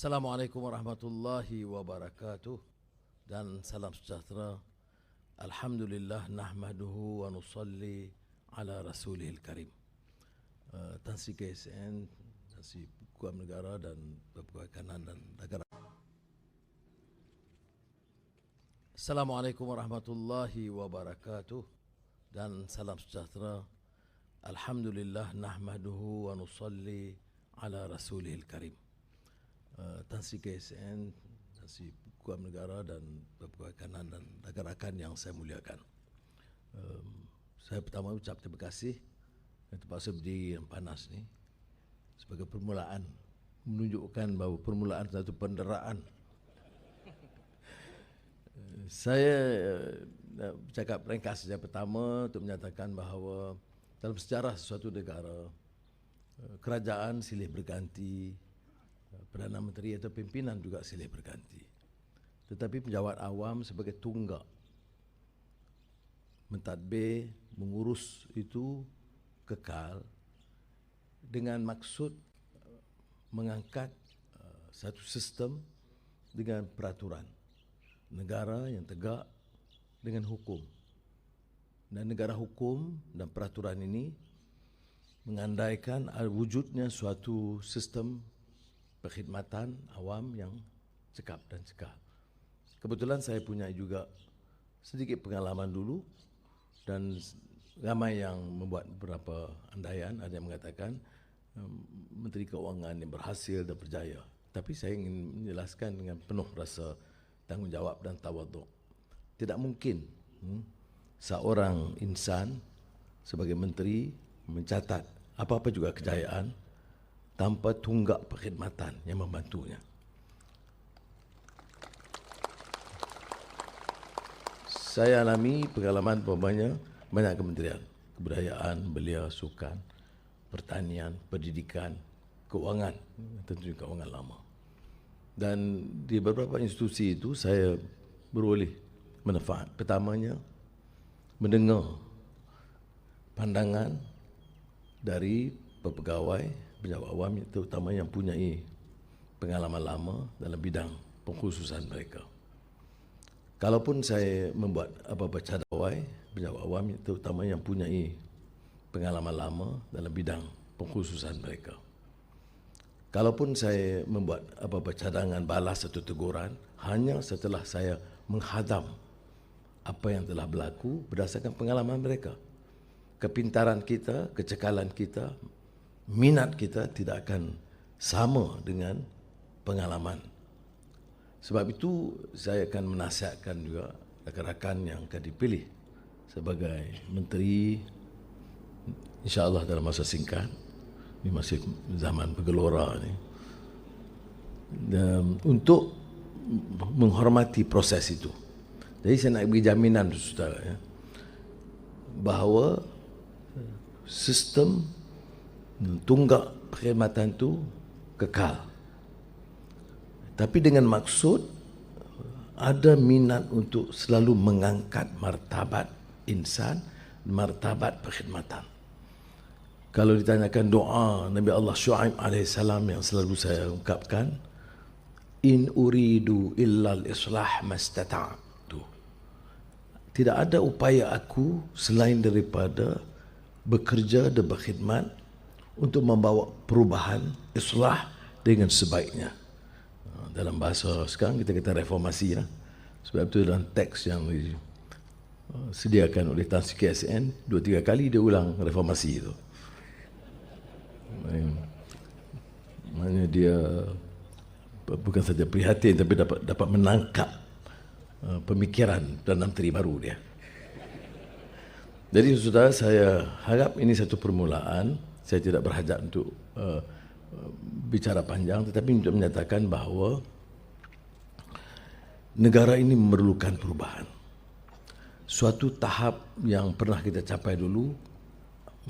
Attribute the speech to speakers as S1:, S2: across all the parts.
S1: Assalamualaikum warahmatullahi wabarakatuh dan salam sejahtera. Alhamdulillah nahmaduhu wa nusalli ala rasulihil karim. Tan Sri KSN, Tan Sri Pegawai Negara dan Pegawai Kanan dan Negara. Assalamualaikum warahmatullahi wabarakatuh dan salam sejahtera. Alhamdulillah nahmaduhu wa nusalli ala rasulihil karim. Tan Sri KSN, Tan Sri Pegawai Negara dan Pegawai Kanan dan rakan-rakan yang saya muliakan. Saya pertama ucap terima kasih yang terpaksa berdiri yang panas ni sebagai permulaan, menunjukkan bahawa permulaan satu penderaan. Saya bercakap ringkas saja pertama untuk menyatakan bahawa dalam sejarah sesuatu negara, kerajaan silih berganti, Perdana Menteri atau pimpinan juga silih berganti. Tetapi pejabat awam sebagai tunggak mentadbir, mengurus itu kekal dengan maksud mengangkat satu sistem dengan peraturan. Negara yang tegak dengan hukum. Dan negara hukum dan peraturan ini mengandaikan wujudnya suatu sistem perkhidmatan awam yang cekap dan cekal. Kebetulan saya punya juga sedikit pengalaman dulu dan ramai yang membuat beberapa andaian. Ada yang mengatakan Menteri Keuangan yang berhasil dan berjaya. Tapi saya ingin menjelaskan dengan penuh rasa tanggungjawab dan tawaduk. Tidak mungkin seorang insan sebagai menteri mencatat apa-apa juga kejayaan tanpa tunggak perkhidmatan yang membantunya. Saya alami pengalaman banyak kementerian. Kebudayaan, belia, sukan, pertanian, pendidikan, keuangan, tentunya keuangan lama. Dan di beberapa institusi itu saya beroleh manfaat. Pertamanya, mendengar pandangan dari pegawai pejabat awam terutama yang mempunyai pengalaman lama dalam bidang pengkhususan mereka. Kalaupun saya membuat apa-apa cadawai, pejabat awam terutama yang mempunyai pengalaman lama dalam bidang pengkhususan mereka. Kalaupun saya membuat apa-apa cadangan balas atau teguran, hanya setelah saya menghadam apa yang telah berlaku berdasarkan pengalaman mereka. Kepintaran kita, kecekalan kita, minat kita tidak akan sama dengan pengalaman. Sebab itu saya akan menasihatkan juga rakan-rakan yang akan dipilih sebagai menteri, insya-Allah dalam masa singkat, ini masih zaman bergelora ni, dan untuk menghormati proses itu. Jadi saya nak beri jaminan saudara ya, bahawa sistem tunggak perkhidmatan itu kekal. Tapi dengan maksud ada minat untuk selalu mengangkat martabat insan, martabat perkhidmatan. Kalau ditanyakan doa Nabi Allah Syuaib AS yang selalu saya ungkapkan, in uridu illal islah mastata'tu. Tidak ada upaya aku selain daripada bekerja dan berkhidmat untuk membawa perubahan, islah dengan sebaiknya. Dalam bahasa sekarang kita kata reformasi lah. Sebab itu dalam teks yang disediakan oleh Tan Sri KSN 2-3 kali dia ulang reformasi itu. Maknanya dia bukan saja prihatin tapi dapat menangkap pemikiran dan menteri baru dia. Jadi saudara, saya harap ini satu permulaan. Saya tidak berhajat untuk bicara panjang, tetapi untuk menyatakan bahawa negara ini memerlukan perubahan. Suatu tahap yang pernah kita capai dulu,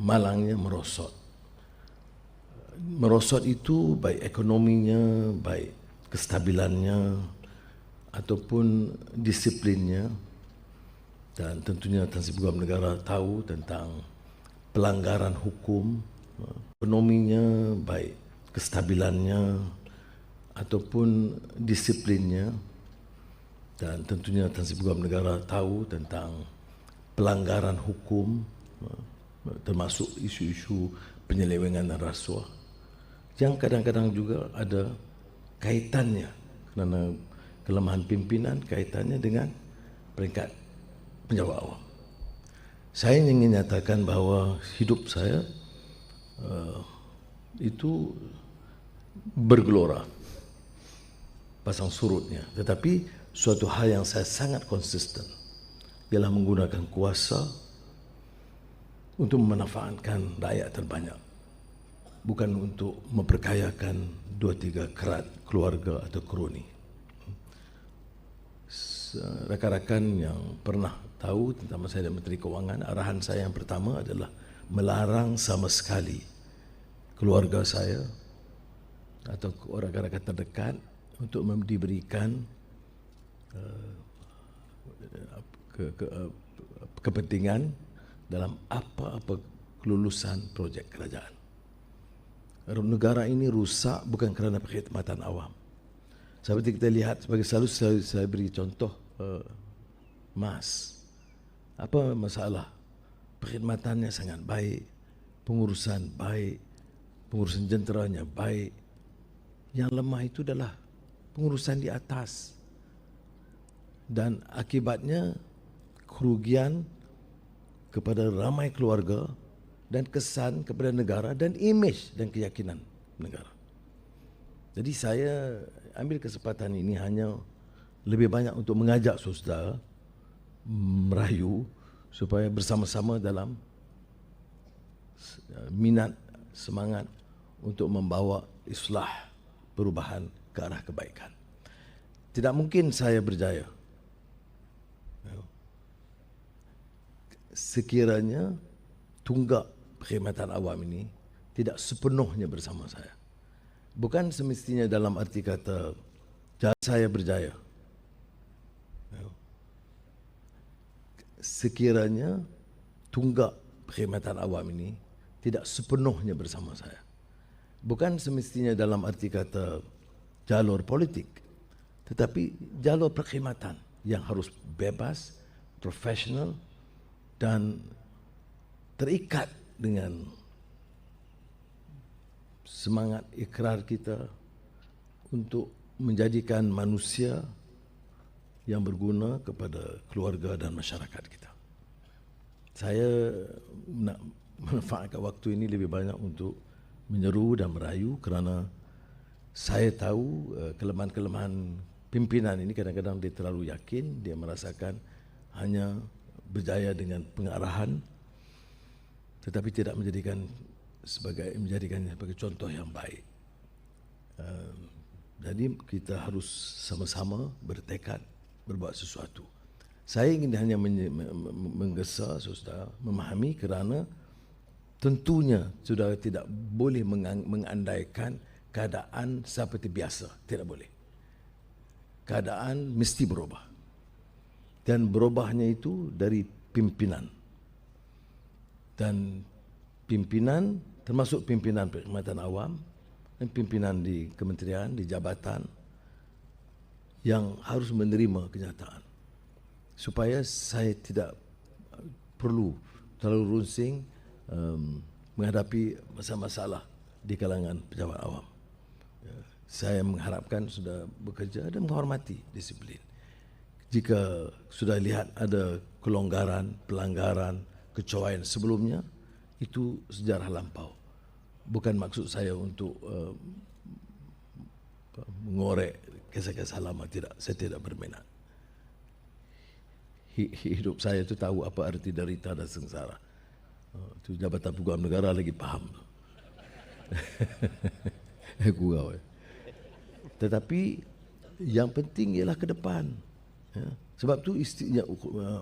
S1: malangnya merosot. Merosot itu baik ekonominya, baik kestabilannya, ataupun disiplinnya. Dan tentunya Tan Sri Pegawai Negara tahu tentang pelanggaran hukum, ekonominya, baik kestabilannya, ataupun disiplinnya, dan tentunya Tan Sri Peguam Negara tahu tentang pelanggaran hukum, termasuk isu-isu penyelewengan dan rasuah yang kadang-kadang juga ada kaitannya, kerana kelemahan pimpinan kaitannya dengan peringkat pejabat awam. Saya ingin nyatakan bahawa hidup saya itu bergelora pasang surutnya, tetapi suatu hal yang saya sangat konsisten ialah menggunakan kuasa untuk memanfaatkan rakyat terbanyak, bukan untuk memperkayakan 2-3 kerat keluarga atau kroni. Rakan-rakan yang pernah tahu tentang saya dan Menteri Kewangan, arahan saya yang pertama adalah melarang sama sekali keluarga saya atau rakan-rakan terdekat untuk diberikan kepentingan dalam apa-apa kelulusan projek kerajaan. Negara ini rusak bukan kerana perkhidmatan awam. Seperti kita lihat, sebagai selalu saya beri contoh MAS. Apa masalah? Perkhidmatannya sangat baik, pengurusan baik, pengurusan jenteranya baik. Yang lemah itu adalah pengurusan di atas. Dan akibatnya kerugian kepada ramai keluarga dan kesan kepada negara dan imej dan keyakinan negara. Jadi saya ambil kesempatan ini hanya lebih banyak untuk mengajak saudara merayu supaya bersama-sama dalam minat, semangat untuk membawa islah, perubahan ke arah kebaikan. Tidak mungkin saya berjaya sekiranya tunggak perkhidmatan awam ini tidak sepenuhnya bersama saya. Bukan semestinya dalam arti kata saya berjaya. Sekiranya tunggak perkhidmatan awam ini tidak sepenuhnya bersama saya. Bukan semestinya dalam arti kata jalur politik, tetapi jalur perkhidmatan yang harus bebas, profesional dan terikat dengan semangat ikrar kita untuk menjadikan manusia yang berguna kepada keluarga dan masyarakat kita. Saya nak manfaatkan waktu ini lebih banyak untuk menyeru dan merayu kerana saya tahu kelemahan-kelemahan pimpinan ini kadang-kadang dia terlalu yakin, dia merasakan hanya berjaya dengan pengarahan tetapi tidak menjadikannya sebagai contoh yang baik. Jadi kita harus sama-sama bertekad berbuat sesuatu. Saya ingin hanya menggesa saudara memahami kerana tentunya saudara tidak boleh mengandaikan keadaan seperti biasa. Tidak boleh. Keadaan mesti berubah. Dan berubahnya itu dari pimpinan. Dan pimpinan termasuk pimpinan perkhidmatan awam dan pimpinan di kementerian, di jabatan yang harus menerima kenyataan. Supaya saya tidak perlu terlalu runsing menghadapi masalah-masalah di kalangan pejabat awam. Saya mengharapkan sudah bekerja dan menghormati disiplin. Jika sudah lihat ada kelonggaran, pelanggaran, kecoaian sebelumnya, itu sejarah lampau. Bukan maksud saya untuk mengorek kisah-kisah lama, tidak. Saya tidak berminat. Hidup saya itu tahu apa arti derita dan sengsara. Itu Jabatan Peguam Negara lagi paham. Gurau. Tetapi yang penting ialah ke depan. Ya. Sebab tu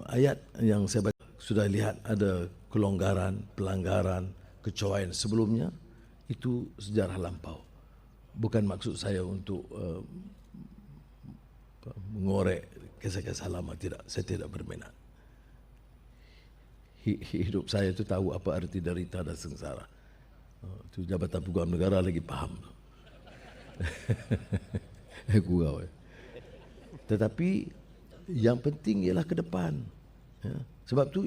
S1: ayat yang saya baca, sudah lihat ada kelonggaran, pelanggaran, kecoaian sebelumnya, itu sejarah lampau. Bukan maksud saya untuk mengorek kisah-kisah lama, tidak. Saya tidak berminat. Hidup saya itu tahu apa arti derita dan sengsara. Itu Jabatan Peguam Negara lagi paham. Gurau. Tetapi yang penting ialah ke depan. Ya. Sebab tu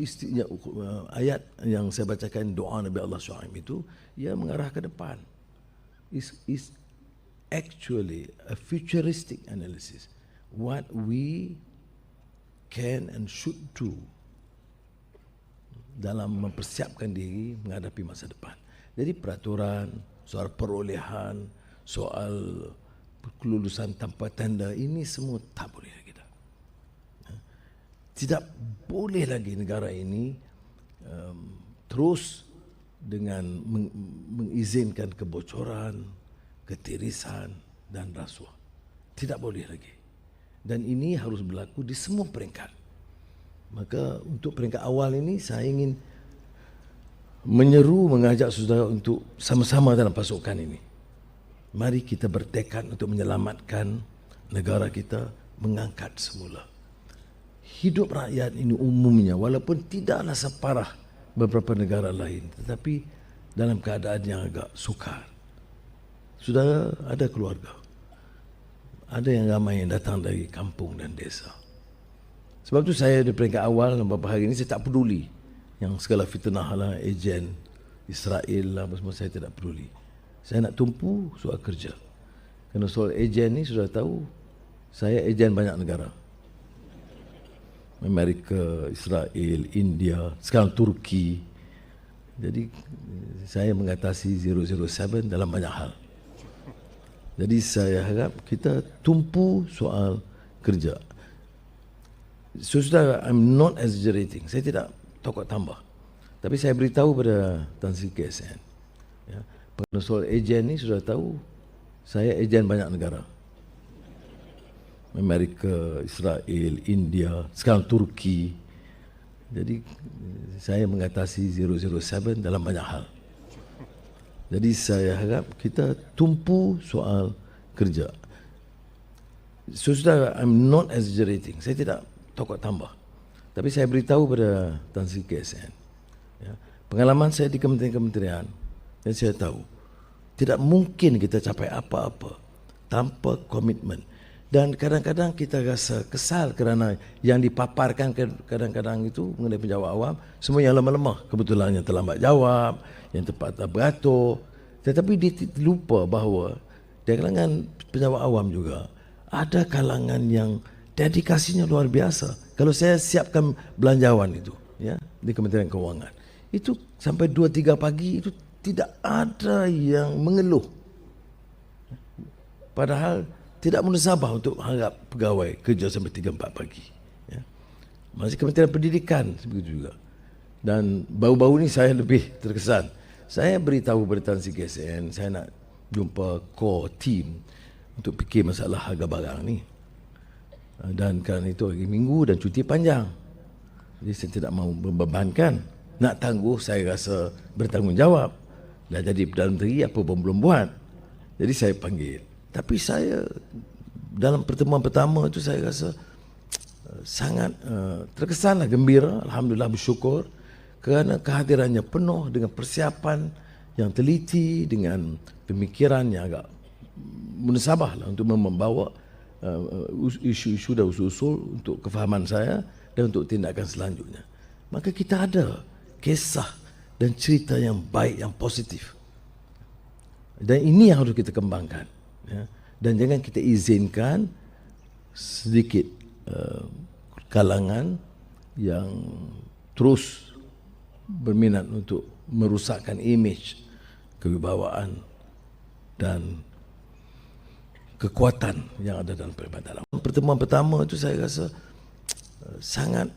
S1: ayat yang saya bacakan doa Nabi Allah Shu'aib itu, ia mengarah ke depan. Is actually a futuristic analysis. What we can and should do dalam mempersiapkan diri menghadapi masa depan. Jadi peraturan, soal perolehan, soal kelulusan tanpa tanda, ini semua tak boleh lagi dah. Tidak boleh lagi negara ini terus dengan mengizinkan kebocoran, ketirisan dan rasuah. Tidak boleh lagi. Dan ini harus berlaku di semua peringkat. Maka untuk peringkat awal ini saya ingin mengajak saudara untuk sama-sama dalam pasukan ini. Mari kita bertekad untuk menyelamatkan negara kita, mengangkat semula. Hidup rakyat ini umumnya walaupun tidaklah separah beberapa negara lain, tetapi dalam keadaan yang agak sukar. Saudara ada keluarga, ada yang ramai yang datang dari kampung dan desa. Sebab tu saya di peringkat awal beberapa hari ini saya tak peduli yang segala fitnah lah, ejen Israel lah, semua saya tidak peduli. Saya nak tumpu soal kerja. Kerana soal ejen ni sudah tahu, saya ejen banyak negara. Amerika, Israel, India, sekarang Turki. Jadi saya mengatasi 007 dalam banyak hal. Jadi saya harap kita tumpu soal kerja. Saudara, I'm not exaggerating. Saya tidak tokok tambah. Tapi saya beritahu pada Tan Sri KSN. Ya, pada soal ejen ni sudah tahu, saya ejen banyak negara. Amerika, Israel, India, sekarang Turki. Jadi saya mengatasi 007 dalam banyak hal. Jadi saya harap kita tumpu soal kerja. Saudara, I'm not exaggerating. Saya tidak tokok tambah. Tapi saya beritahu pada Tan Sri KSN. Ya, pengalaman saya di kementerian-kementerian, dan saya tahu tidak mungkin kita capai apa-apa tanpa komitmen. Dan kadang-kadang kita rasa kesal kerana yang dipaparkan kadang-kadang itu mengenai penjawab awam, semua yang lemah-lemah. Kebetulan yang terlambat jawab, yang tepat tak beratur. Tetapi dia lupa bahawa di kalangan penjawab awam juga ada kalangan yang dedikasinya luar biasa. Kalau saya siapkan belanjawan itu, ya, di Kementerian Keuangan, itu sampai 2-3 pagi itu tidak ada yang mengeluh. Padahal tidak munasabah untuk harap pegawai kerja sampai 3-4 pagi. Ya. Masih Kementerian Pendidikan begitu juga. Dan baru-baru ini saya lebih terkesan. Saya beritahu kepada Tan Sri KSN, saya nak jumpa core team untuk fikir masalah harga barang ni. Dan kerana itu hari Minggu dan cuti panjang, jadi saya tidak mahu membebankan. Nak tangguh saya rasa bertanggungjawab. Dah jadi Perdana Menteri apa pun belum buat. Jadi saya panggil. Tapi saya dalam pertemuan pertama itu saya rasa sangat terkesanlah, gembira, alhamdulillah, bersyukur kerana kehadirannya penuh dengan persiapan yang teliti, dengan pemikiran yang agak munasabah lah untuk membawa isu-isu dan usul-usul untuk kefahaman saya dan untuk tindakan selanjutnya. Maka kita ada kisah dan cerita yang baik, yang positif. Dan ini yang harus kita kembangkan. Ya. Dan jangan kita izinkan sedikit kalangan yang terus berminat untuk merusakkan imej, kewibawaan dan kekuatan yang ada dalam peribadatan. Pertemuan pertama itu saya rasa sangat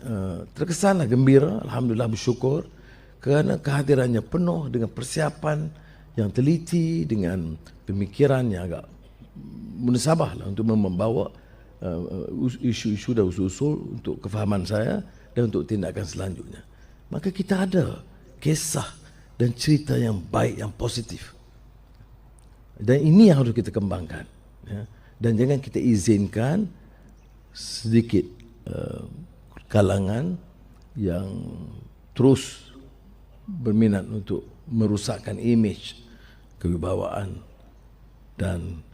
S1: terkesanlah, gembira, alhamdulillah, bersyukur kerana kehadirannya penuh dengan persiapan yang teliti, dengan pemikiran yang agak munasabah lah untuk membawa isu-isu dan usul-usul untuk kefahaman saya dan untuk tindakan selanjutnya. Maka kita ada kisah dan cerita yang baik, yang positif. Dan ini yang harus kita kembangkan. Ya. Dan jangan kita izinkan sedikit kalangan yang terus berminat untuk merusakkan imej, kewibawaan dan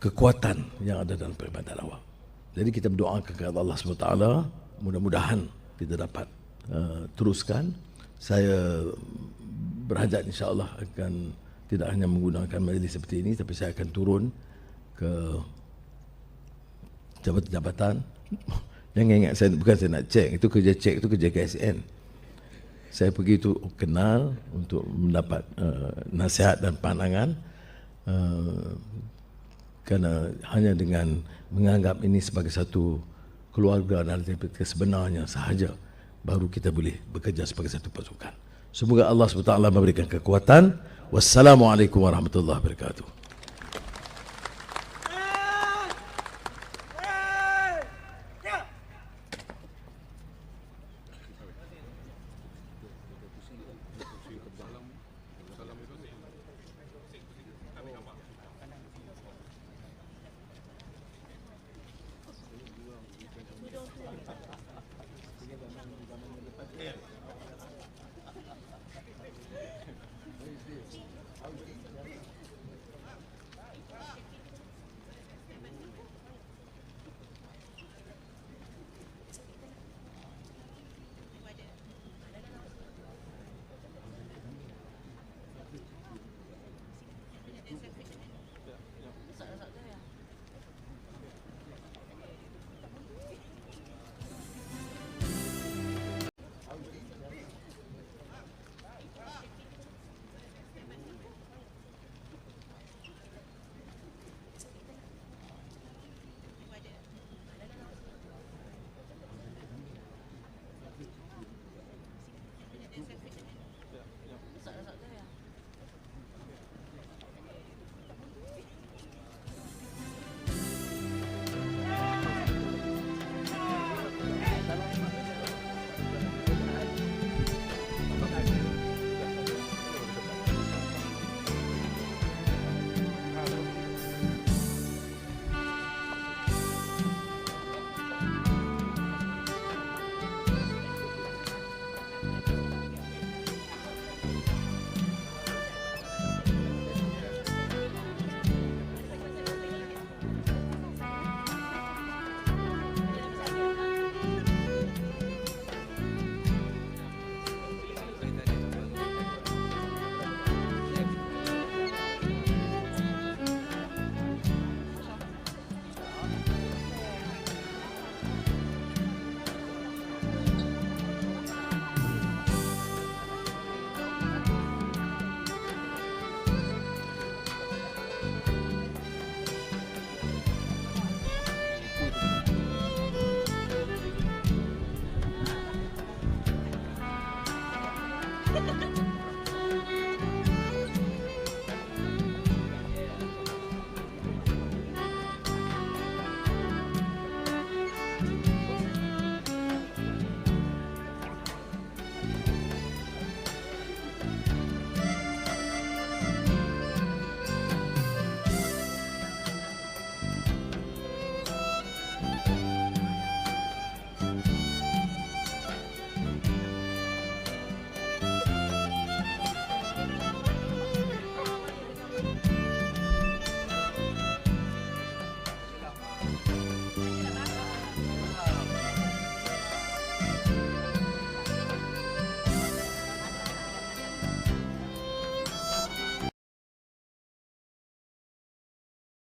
S1: kekuatan yang ada dalam perkhidmatan awam. Jadi kita berdoa kepada Allah SWT, mudah-mudahan kita dapat teruskan. Saya berhajat insya-Allah akan tidak hanya menggunakan majlis seperti ini, tapi saya akan turun ke jabatan-jabatan. Jangan ingat, bukan saya nak cek itu kerja KSN. Saya pergi itu kenal untuk mendapat nasihat dan pandangan, kerana hanya dengan menganggap ini sebagai satu keluarga dan aktiviti sebenarnya sahaja, baru kita boleh bekerja sebagai satu pasukan. Semoga Allah SWT memberikan kekuatan. Wassalamualaikum warahmatullahi wabarakatuh.